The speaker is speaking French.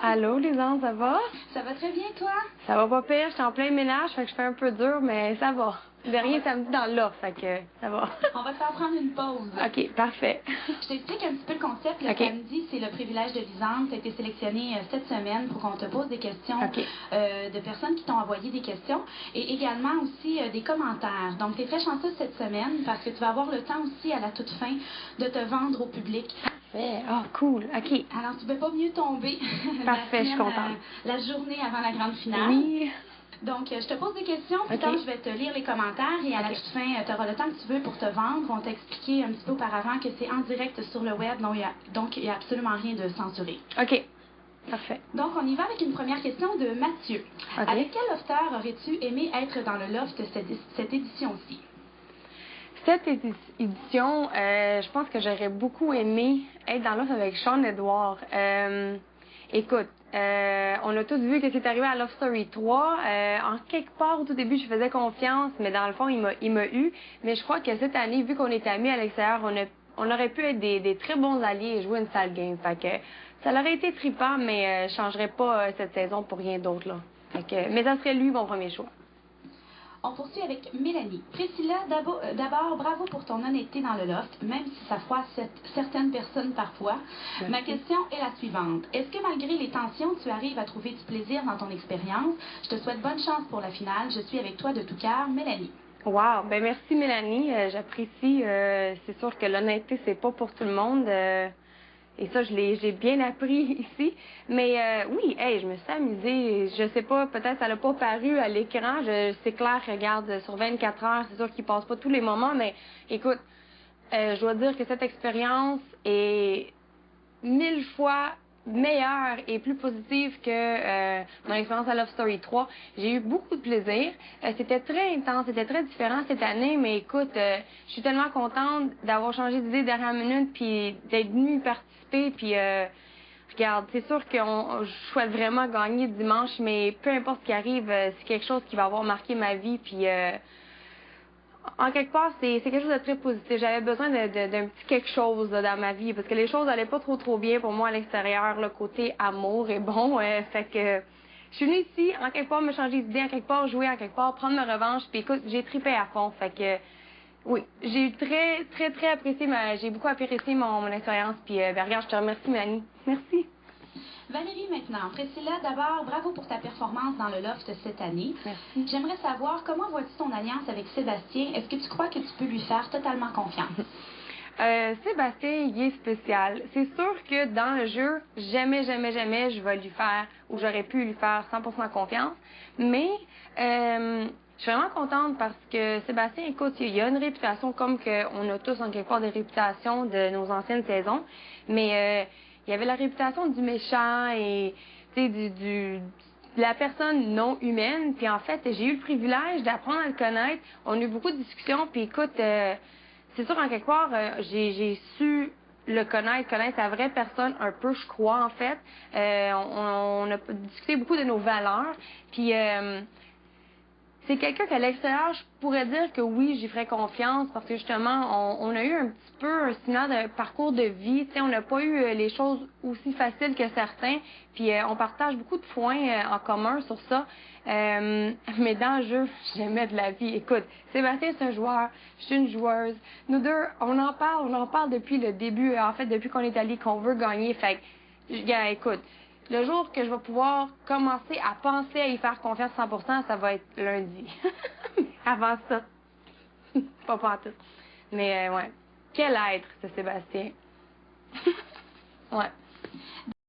Allô, Lisanne, ça va? Ça va très bien, toi? Ça va pas pire, je suis en plein ménage, fait que je fais un peu dur, mais ça va. Dernier samedi dans l'offre, fait que ça va. On va te faire prendre une pause. OK, parfait. Je t'explique un petit peu le concept. Le OK. samedi, c'est le privilège de Lisande. Tu as été sélectionnée cette semaine pour qu'on te pose des questions OK. de personnes qui t'ont envoyé des questions et également aussi des commentaires. Donc, tu es très chanceuse cette semaine parce que tu vas avoir le temps aussi à la toute fin de te vendre au public. Parfait. Oh, cool. OK. Alors, tu ne peux pas mieux tomber Parfait, je suis contente. la journée avant la grande finale. Oui. Donc, je te pose des questions, puis OK. je vais te lire les commentaires et à la toute fin, tu auras le temps que tu veux pour te vendre. On t'a expliqué un petit peu auparavant que c'est en direct sur le web, donc il n'y a absolument rien de censuré. OK. Parfait. Donc, on y va avec une première question de Mathieu. OK. Avec quel lofteur aurais-tu aimé être dans le loft cette édition-ci? Cette édition, je pense que j'aurais beaucoup aimé être dans l'offre avec Sean Edouard. Écoute, on a tous vu que c'est arrivé à Love Story 3. En quelque part, au tout début, je faisais confiance, mais dans le fond, il m'a eu. Mais je crois que cette année, vu qu'on était amis à l'extérieur, on aurait pu être des très bons alliés et jouer une sale game. Fait que ça aurait été trippant, mais je changerais pas cette saison pour rien d'autre, là. Fait que, mais ça serait lui mon premier choix. On poursuit avec Mélanie. Priscilla, d'abord, bravo pour ton honnêteté dans le loft, même si ça froisse certaines personnes parfois. Merci. Ma question est la suivante. Est-ce que malgré les tensions, tu arrives à trouver du plaisir dans ton expérience? Je te souhaite bonne chance pour la finale. Je suis avec toi de tout cœur, Mélanie. Wow, ben merci Mélanie, j'apprécie. C'est sûr que l'honnêteté c'est pas pour tout le monde. Et ça, j'ai bien appris ici. Mais oui, hey, je me suis amusée. Je sais pas, peut-être ça n'a pas paru à l'écran. C'est clair, regarde, sur 24 heures, c'est sûr qu'il passe pas tous les moments, mais écoute, je dois dire que cette expérience est 1000 fois meilleure et plus positive que mon expérience à Love Story 3. J'ai eu beaucoup de plaisir. C'était très intense, c'était très différent cette année, mais écoute, je suis tellement contente d'avoir changé d'idée dernière minute puis d'être venue participer puis regarde, c'est sûr que je souhaite vraiment gagner dimanche, mais peu importe ce qui arrive, c'est quelque chose qui va avoir marqué ma vie puis en quelque part, c'est quelque chose de très positif. J'avais besoin d'un petit quelque chose là, dans ma vie parce que les choses allaient pas trop bien pour moi à l'extérieur. Le côté amour est bon. Fait que je suis venue ici, en quelque part, me changer d'idée, en quelque part, jouer, en quelque part, prendre ma revanche. Puis écoute, j'ai trippé à fond. Fait que oui, j'ai très apprécié j'ai beaucoup apprécié mon expérience. Puis ben, regarde, je te remercie, Mélanie. Merci. Valérie maintenant. Priscilla, d'abord, bravo pour ta performance dans le loft cette année. Merci. J'aimerais savoir comment vois-tu ton alliance avec Sébastien? Est-ce que tu crois que tu peux lui faire totalement confiance? Sébastien, il est spécial. C'est sûr que dans le jeu, jamais je vais lui faire, ou j'aurais pu lui faire 100% confiance. Mais je suis vraiment contente parce que Sébastien, écoute, il a une réputation comme qu'on a tous en quelque part des réputations de nos anciennes saisons. Mais il avait la réputation du méchant et tu sais, de la personne non humaine. Puis en fait, j'ai eu le privilège d'apprendre à le connaître. On a eu beaucoup de discussions. Puis écoute, c'est sûr, en quelque part, j'ai su le connaître sa vraie personne un peu, je crois, en fait. On a discuté beaucoup de nos valeurs. Puis c'est quelqu'un qu'à l'extérieur, je pourrais dire que oui, j'y ferais confiance parce que justement, on a eu un petit peu un similaire de parcours de vie. Tu sais, on n'a pas eu les choses aussi faciles que certains. Puis on partage beaucoup de points en commun sur ça. Mais dans le jeu, j'aimais de la vie. Écoute, Sébastien, c'est un joueur, je suis une joueuse. Nous deux, on en parle depuis le début, en fait, depuis qu'on est allés, qu'on veut gagner. Fait que, gars, écoute, le jour que je vais pouvoir commencer à penser à y faire confiance 100%, ça va être lundi. Avant ça, pas pantoute. Mais ouais, quel être, ce Sébastien. Ouais.